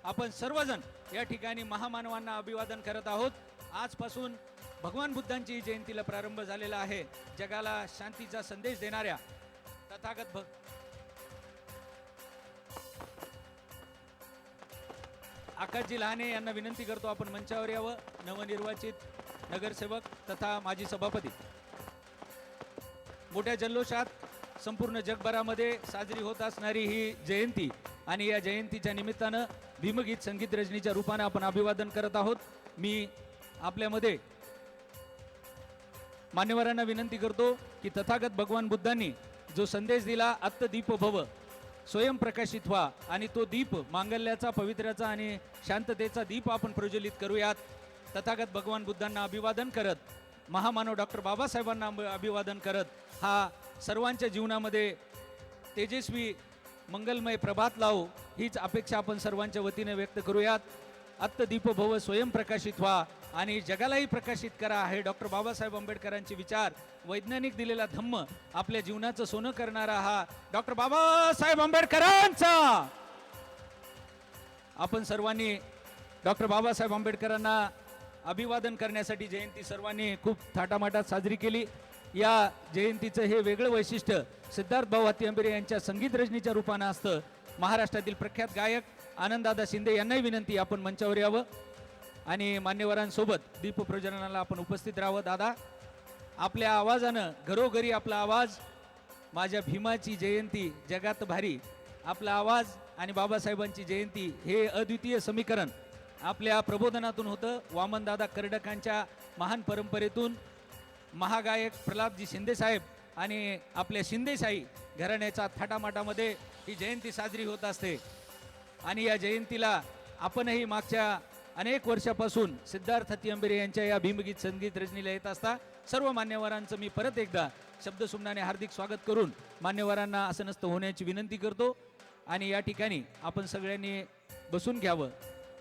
आपण सर्वजण या ठिकाणी महामानवांना अभिवादन करत आहोत। आजपासून भगवान बुद्धांची जयंतीला प्रारंभ झालेला आहे। जगाला शांतीचा संदेश देणाऱ्या तथागत आकाशजी लहाने यांना विनंती करतो आपण मंचावर यावं। नवनिर्वाचित नगरसेवक तथा माजी सभापती। मोठ्या जल्लोषात संपूर्ण जगभरामध्ये साजरी होत असणारी ही जयंती आणि या जयंतीच्या निमित्तानं भीमगीत संगीत रजनीच्या रूपाने आपण अभिवादन करत आहोत। मी आपल्यामध्ये मान्यवरांना विनंती करतो की तथागत भगवान बुद्धांनी जो संदेश दिला अत्तदीप भव, स्वयंप्रकाशित व्हा, आणि तो दीप मांगल्याचा, पवित्र्याचा आणि शांततेचा दीप आपण प्रज्वलित करूयात। तथागत भगवान बुद्धांना अभिवादन करत, महामानव डॉक्टर बाबासाहेबांना अभिवादन करत, हा सर्वांच्या जीवनामध्ये तेजस्वी मंगलमय प्रभात लावो हीच अपेक्षा आपण सर्वांच्या वतीने व्यक्त करूयात। अत्तदीप भव, स्वयंप्रकाशित व्हा आणि जगालाही प्रकाशित करा हे डॉक्टर बाबासाहेब आंबेडकरांचे विचार, वैज्ञानिक दिलेला धम्म, आपल्या जीवनाचं सोनं करणारा हा डॉक्टर बाबासाहेब आंबेडकरांचा। आपण सर्वांनी डॉक्टर बाबासाहेब आंबेडकरांना अभिवादन करण्यासाठी जयंती सर्वांनी खूप थाटामाटात साजरी केली। या जयंतीचं हे वेगळं वैशिष्ट्य सिद्धार्थ भाऊ हत्ती यांच्या संगीत रजनीच्या रूपानं असतं। महाराष्ट्रातील प्रख्यात गायक आनंददादा शिंदे यांनाही विनंती आपण मंचावर यावं आणि मान्यवरांसोबत दीप प्रज्वलनाला आपण उपस्थित राहावं। दादा, आपल्या आवाजानं घरोघरी आपला आवाज, माझ्या भीमाची जयंती जगात भारी, आपला आवाज आणि बाबासाहेबांची जयंती हे अद्वितीय समीकरण आपल्या प्रबोधनातून होतं। वामनदादा कर्डकांच्या महान परंपरेतून महागायक प्रल्हादजी शिंदे साहेब आणि आपल्या शिंदेशाही घराण्याच्या थाटामाटामध्ये ही जयंती साजरी होत असते आणि या जयंतीला आपणही मागच्या अनेक वर्षापासून सिद्धार्थ हत्ती यांच्या या भीमगीत संगीत रजनीला येत असता सर्व मान्यवरांचं मी परत एकदा शब्दसुमनाने हार्दिक स्वागत करून मान्यवरांना आसनस्थ होण्याची विनंती करतो आणि या ठिकाणी आपण सगळ्यांनी बसून घ्यावं।